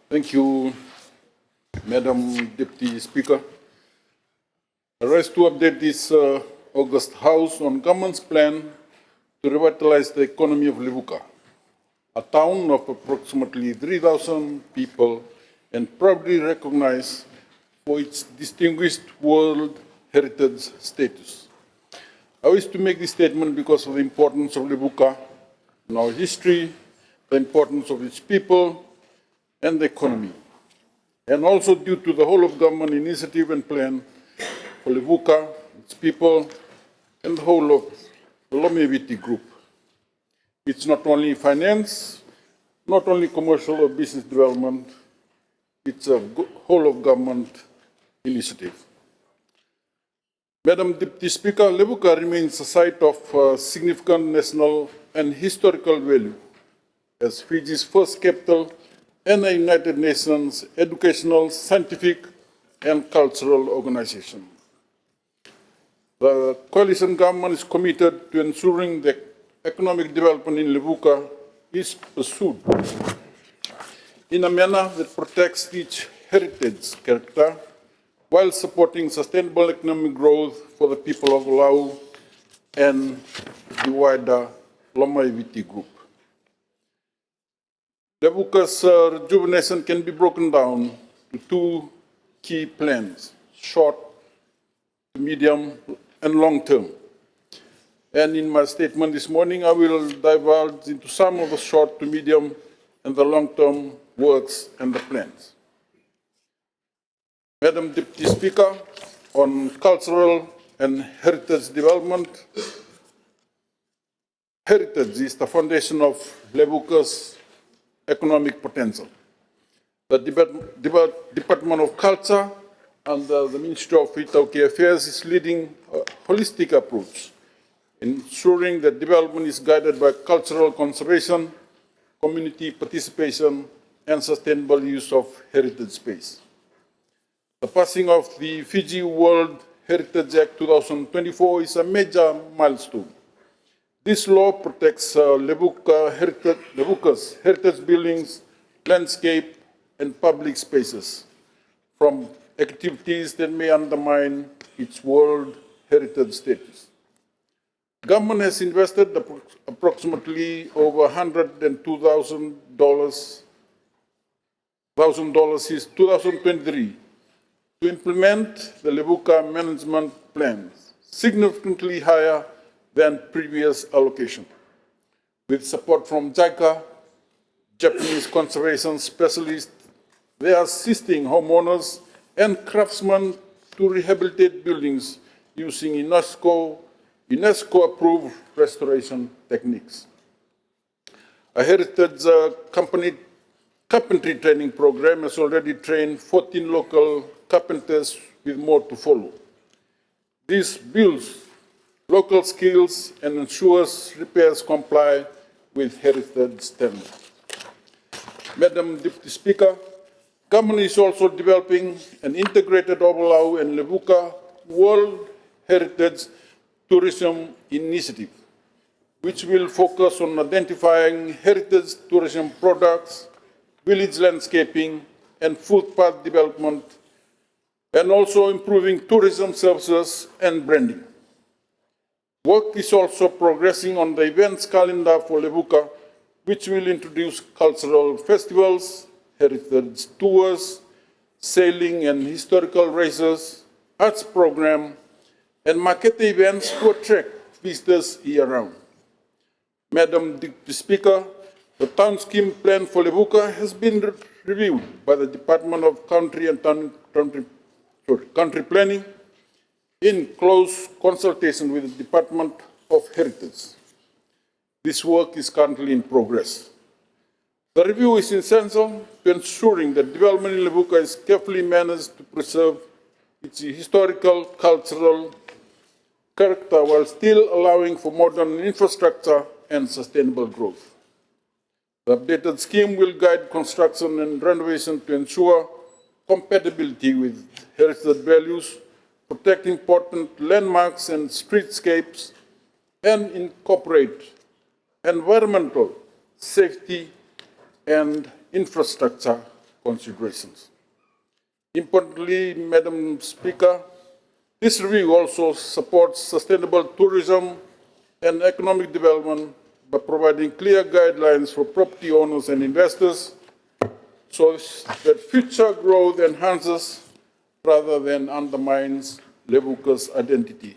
Thank you, Madam Deputy Speaker. I rise to update this August House on government's plan to revitalize the economy of Levuka, a town of approximately 3,000 people and proudly recognized for its distinguished World Heritage status. I wish to make this statement because of the importance of Levuka in our history, the importance of its people, and the economy, and also due to the whole of government initiative and plan for Levuka, its people, and the whole of the Lomeviti group. It's not only finance, not only commercial or business development, it's a whole of government initiative. Madam Deputy Speaker, Levuka remains a site of significant national and historical value as Fiji's first capital and a United Nations educational, scientific, and cultural organization. The coalition government is committed to ensuring that economic development in Levuka is pursued in a manner that protects its heritage character while supporting sustainable economic growth for the people of Lau and the wider Lomeviti group. Levuka's rejuvenation can be broken down to two key plans, short, medium, and long term. And in my statement this morning, I will divulge into some of the short to medium and the long term works and the plans. Madam Deputy Speaker, on cultural and heritage development, heritage is the foundation of Levuka's economic potential. The Department of Culture under the Ministry of Itauki Affairs is leading a holistic approach, ensuring that development is guided by cultural conservation, community participation, and sustainable use of heritage space. The passing of the Fiji World Heritage Act 2024 is a major milestone. This law protects Levuka's heritage buildings, landscape, and public spaces from activities that may undermine its World Heritage status. Government has invested approximately over $102,000 since 2023 to implement the Levuka management plans, significantly higher than previous allocation. With support from JICA, Japanese conservation specialists, they are assisting homeowners and craftsmen to rehabilitate buildings using UNESCO-approved restoration techniques. A heritage carpentry training program has already trained 14 local carpenters with more to follow. This builds local skills and ensures repairs comply with heritage standards. Madam Deputy Speaker, government is also developing an integrated Ovalau and Levuka World Heritage Tourism Initiative, which will focus on identifying heritage tourism products, village landscaping, and footpath development, and also improving tourism services and branding. Work is also progressing on the events calendar for Levuka, which will introduce cultural festivals, heritage tours, sailing and historical races, arts program, and market events to attract visitors year-round. Madam Deputy Speaker, the town scheme plan for Levuka has been reviewed by the Department of Country Planning in close consultation with the Department of Heritage. This work is currently in progress. The review is essential to ensuring that development in Levuka is carefully managed to preserve its historical, cultural character while still allowing for modern infrastructure and sustainable growth. The updated scheme will guide construction and renovation to ensure compatibility with heritage values, protect important landmarks and streetscapes, and incorporate environmental, safety, and infrastructure considerations. Importantly, Madam Speaker, this review also supports sustainable tourism and economic development by providing clear guidelines for property owners and investors so that future growth enhances rather than undermines Levuka's identity.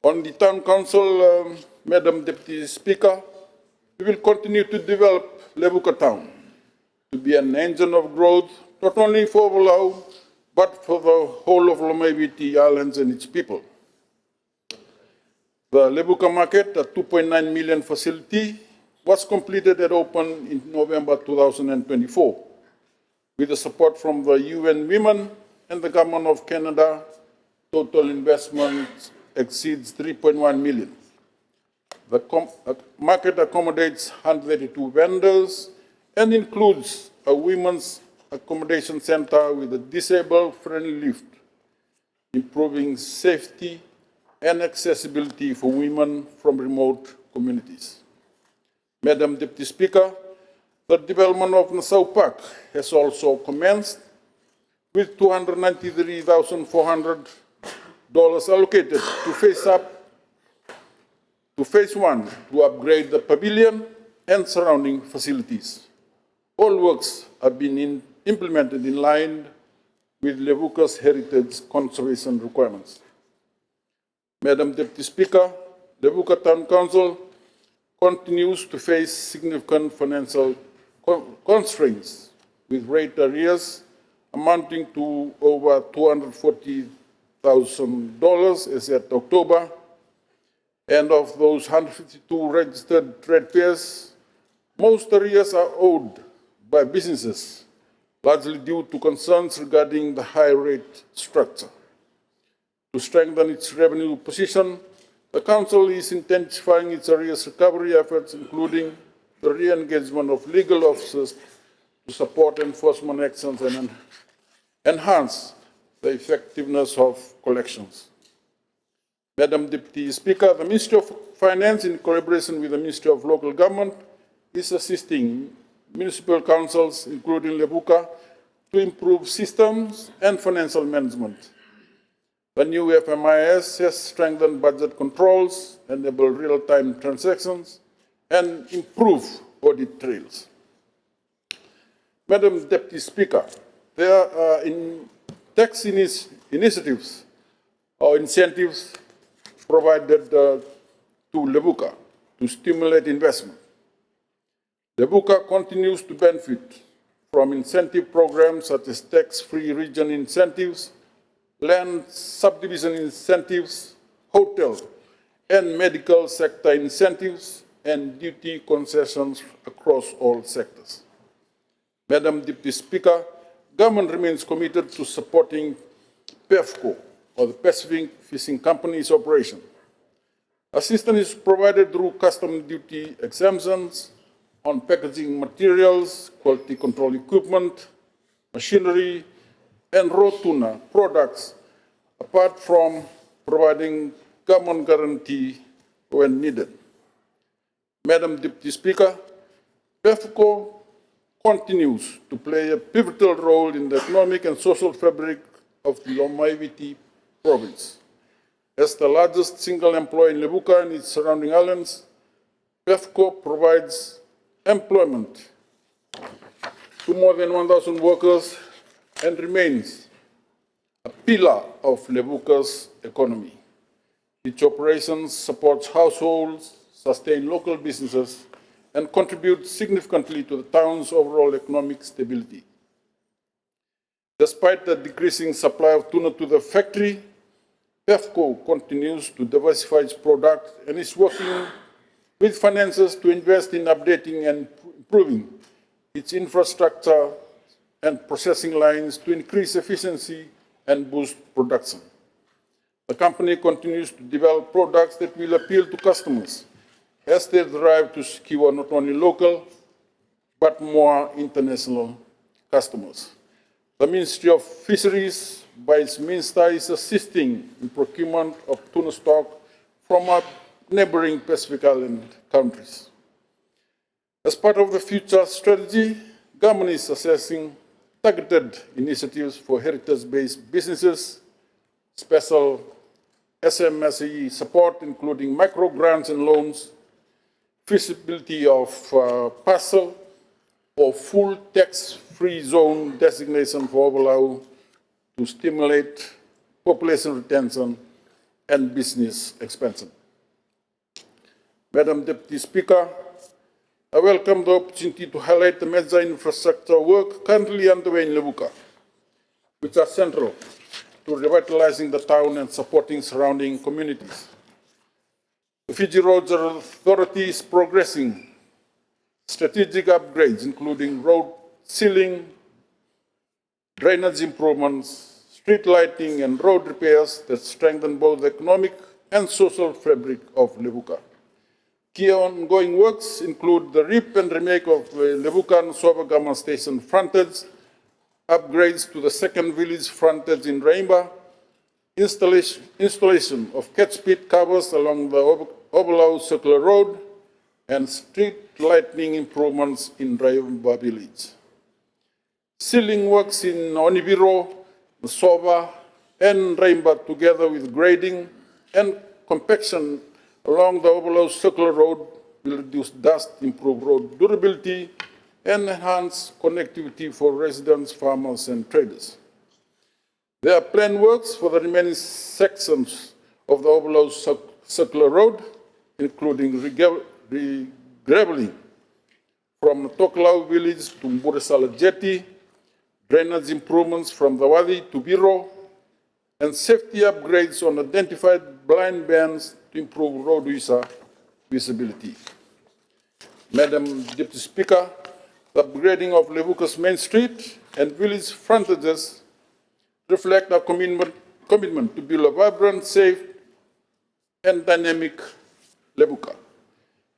On the Town Council, Madam Deputy Speaker, we will continue to develop Levuka Town to be an engine of growth, not only for Overlau, but for the whole of Lomaiviti Islands and its people. The Levuka Market, a 2.9 million facility, was completed and opened in November 2024. With the support from the UN Women and the Government of Canada, total investment exceeds 3.1 million. The market accommodates 182 vendors and includes a women's accommodation center with a disabled-friendly lift, improving safety and accessibility for women from remote communities. Madam Deputy Speaker, the development of Nassau Park has also commenced, with $293,400 allocated to phase one to upgrade the pavilion and surrounding facilities. All works have been implemented in line with Levuka's heritage conservation requirements. Madam Deputy Speaker, Levuka Town Council continues to face significant financial constraints, with rate arrears amounting to over $240,000 as at October, and of those 152 registered ratepayers, most arrears are owed by businesses, largely due to concerns regarding the high rate structure. To strengthen its revenue position, the Council is intensifying its arrears recovery efforts, including the re-engagement of legal officers to support enforcement actions and enhance the effectiveness of collections. Madam Deputy Speaker, the Ministry of Finance, in collaboration with the Ministry of Local Government, is assisting municipal councils, including Levuka, to improve systems and financial management. The new FMIS has strengthened budget controls, enabled real-time transactions, and improved audit trails. Madam Deputy Speaker, there are tax initiatives or incentives provided to Levuka to stimulate investment. Levuka continues to benefit from incentive programs such as tax-free region incentives, land subdivision incentives, hotel and medical sector incentives, and duty concessions across all sectors. Madam Deputy Speaker, Government remains committed to supporting PEFCO, or the Pacific Fishing Company's operation. Assistance is provided through custom duty exemptions on packaging materials, quality control equipment, machinery, and raw tuna products, apart from providing government guarantee when needed. Madam Deputy Speaker, PEFCO continues to play a pivotal role in the economic and social fabric of the Lomaiviti province. As the largest single employer in Levuka and its surrounding islands, PEFCO provides employment to more than 1,000 workers and remains a pillar of Levuka's economy. Its operations supports households, sustain local businesses, and contribute significantly to the town's overall economic stability. Despite the decreasing supply of tuna to the factory, PEFCO continues to diversify its product and is working with financiers to invest in updating and improving its infrastructure and processing lines to increase efficiency and boost production. The company continues to develop products that will appeal to customers as they strive to secure not only local but more international customers. The Ministry of Fisheries, by its Mnister, is assisting in procurement of tuna stock from our neighboring Pacific Island countries. As part of the future strategy, government is assessing targeted initiatives for heritage-based businesses, special SMSE support, including micro grants and loans, feasibility of parcel or full tax-free zone designation for Ovalau to stimulate population retention and business expansion. Madam Deputy Speaker, I welcome the opportunity to highlight the major infrastructure work currently underway in Levuka, which are central to revitalizing the town and supporting surrounding communities. The Fiji Roads Authority is progressing strategic upgrades, including road sealing, drainage improvements, street lighting, and road repairs that strengthen both the economic and social fabric of Levuka. Key ongoing works include the rip and remake of Levuka and Sova Government Station frontage, upgrades to the second village frontage in Raimba, installation of catch pit covers along the Ovalau Circular Road, and street lighting improvements in Raimba village. Sealing works in Onibiro, Sova, and Raimba, together with grading and compaction along the Ovalau Circular Road, will reduce dust, improve road durability, and enhance connectivity for residents, farmers, and traders. There are planned works for the remaining sections of the Ovalau Circular Road, including regraveling from Tokelau village to Mburesala Jetty, drainage improvements from the Wadi to Biro, and safety upgrades on identified blind bands to improve road user visibility. Madam Deputy Speaker, the upgrading of Levuka's main street and village frontages reflect our commitment to build a vibrant, safe, and dynamic Levuka.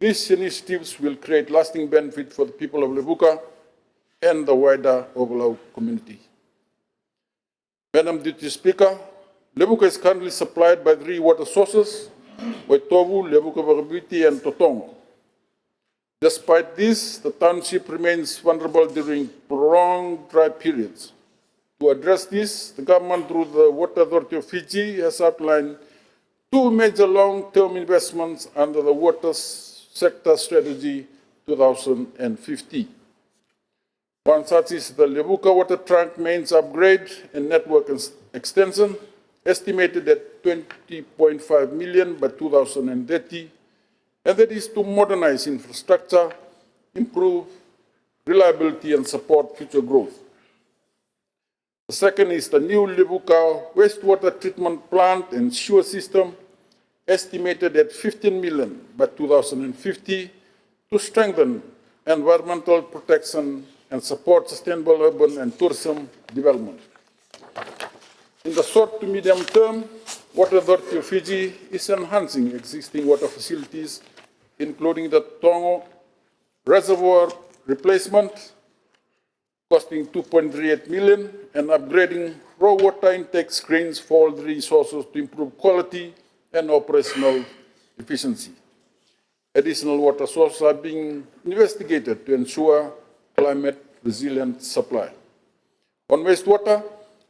These initiatives will create lasting benefit for the people of Levuka and the wider Ovalau community. Madam Deputy Speaker, Levuka is currently supplied by 3 water sources, Waitovu, Levuka Vagabuti, and Totongo. Despite this, the township remains vulnerable during prolonged dry periods. To address this, the government, through the Water Authority of Fiji, has outlined 2 major long-term investments under the Water Sector Strategy 2050. One such is the Levuka Water Trunk Mains Upgrade and Network Extension, estimated at 20.5 million by 2030, and that is to modernize infrastructure, improve reliability, and support future growth. The second is the new Levuka wastewater treatment plant and sewer system, estimated at 15 million by 2050, to strengthen environmental protection and support sustainable urban and tourism development. In the short to medium term, Water Authority of Fiji is enhancing existing water facilities, including the Tongo Reservoir replacement, costing 2.38 million, and upgrading raw water intake screens for all the resources to improve quality and operational efficiency. Additional water sources are being investigated to ensure climate resilient supply. On wastewater,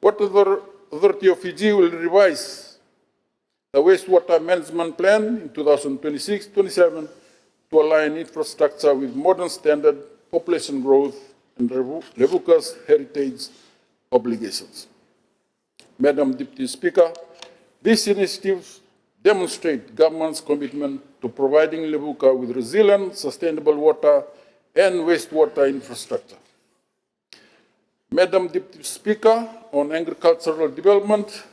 Water Authority of Fiji will revise the wastewater management plan in 2026-27 to align infrastructure with modern standard, population growth, and Levuka's heritage obligations. Madam Deputy Speaker, these initiatives demonstrate government's commitment to providing Levuka with resilient, sustainable water and wastewater infrastructure. Madam Deputy Speaker, on agricultural development,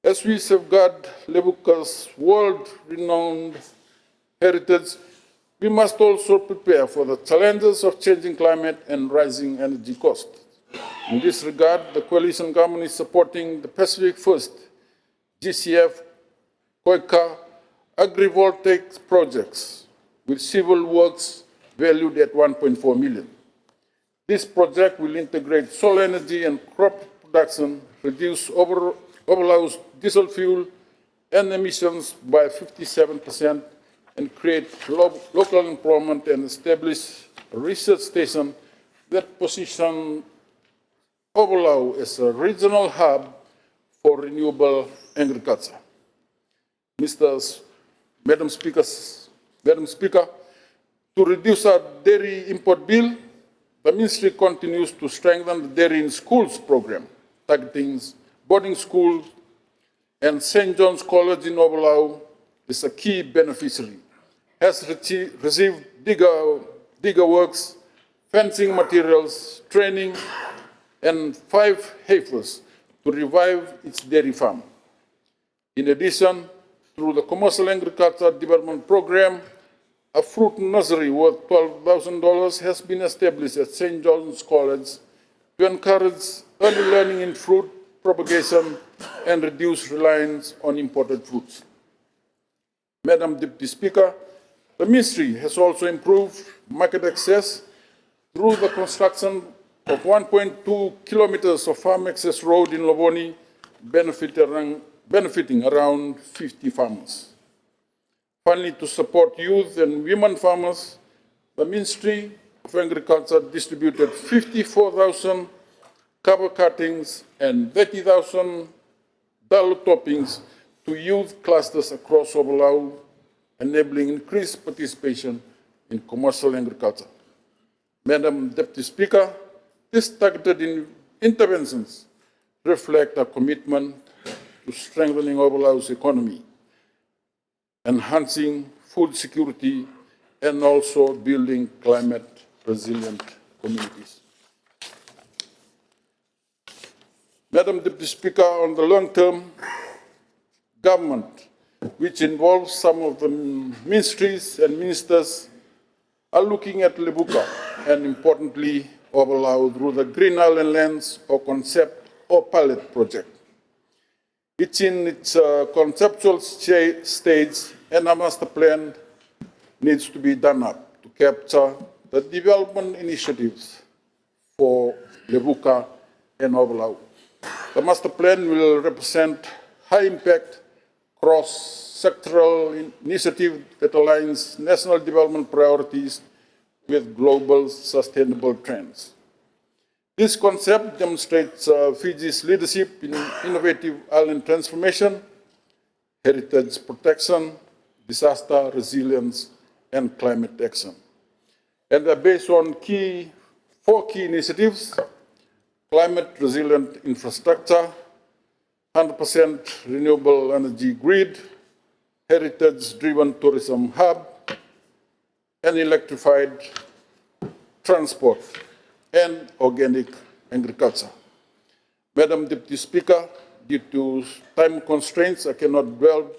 as we safeguard Levuka's world-renowned heritage, we must also prepare for the challenges of changing climate and rising energy costs. In this regard, the coalition government is supporting the Pacific First GCF Koika agrivoltaic projects with civil works valued at 1.4 million. This project will integrate solar energy and crop production, reduce Ovalau's diesel fuel and emissions by 57%, and create local employment and establish a research station that position Ovalau as a regional hub for renewable agriculture. Madam Speaker, to reduce our dairy import bill, the Ministry continues to strengthen the Dairy in Schools program, targeting boarding schools, and St. John's College in Ovalau is a key beneficiary, has received digger works, fencing materials, training, and 5 heifers to revive its dairy farm. In addition, through the Commercial Agriculture Development Program, a fruit nursery worth $12,000 has been established at St. John's College to encourage early learning in fruit propagation and reduce reliance on imported fruits. Madam Deputy Speaker, the Ministry has also improved market access through the construction of 1.2 kilometers of farm access road in Loboni, benefiting around 50 farmers. Finally, to support youth and women farmers, the Ministry of Agriculture distributed 54,000 cover cuttings and 30,000 dal toppings to youth clusters across Ovalau, enabling increased participation in commercial agriculture. Madam Deputy Speaker, these targeted interventions reflect our commitment to strengthening Ovalau's economy, enhancing food security, and also building climate-resilient communities. Madam Deputy Speaker, on the long term, government, which involves some of the ministries and ministers, are looking at Levuka and, importantly, Ovalau through the Green Island Lands or concept or pilot project. It's in its conceptual stage, and a master plan needs to be done up to capture the development initiatives for Levuka and Ovalau. The master plan will represent high-impact, cross-sectoral initiative that aligns national development priorities with global sustainable trends. This concept demonstrates Fiji's leadership in innovative island transformation, heritage protection, disaster resilience, and climate action. And they're based on 4 key initiatives: climate-resilient infrastructure, 100% renewable energy grid, heritage-driven tourism hub, and electrified transport and organic agriculture. Madam Deputy Speaker, due to time constraints, I cannot delve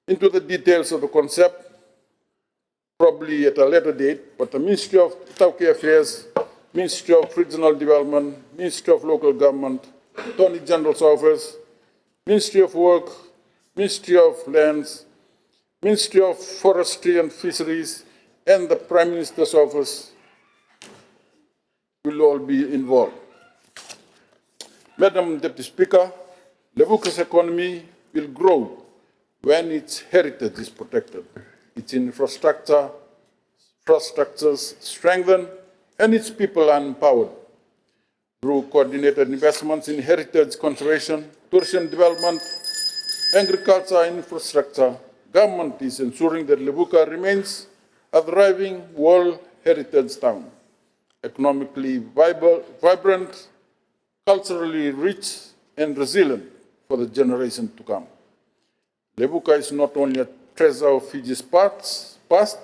into the details of the concept, probably at a later date, but the Ministry of Tauke Affairs, Ministry of Regional Development, Ministry of Local Government, Attorney General's Office, Ministry of Work, Ministry of Lands, Ministry of Forestry and Fisheries, and the Prime Minister's Office will all be involved. Madam Deputy Speaker, Levuka's economy will grow when its heritage is protected, its infrastructures strengthened, and its people are empowered. Through coordinated investments in heritage conservation, tourism development, agriculture, and infrastructure, government is ensuring that Levuka remains a thriving World Heritage Town, economically vibrant, culturally rich, and resilient for the generation to come. Levuka is not only a treasure of Fiji's past,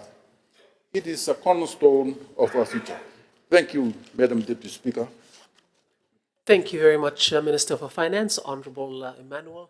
it is a cornerstone of our future. Thank you, Madam Deputy Speaker. Thank you very much, Minister for Finance, Honourable Immanuel.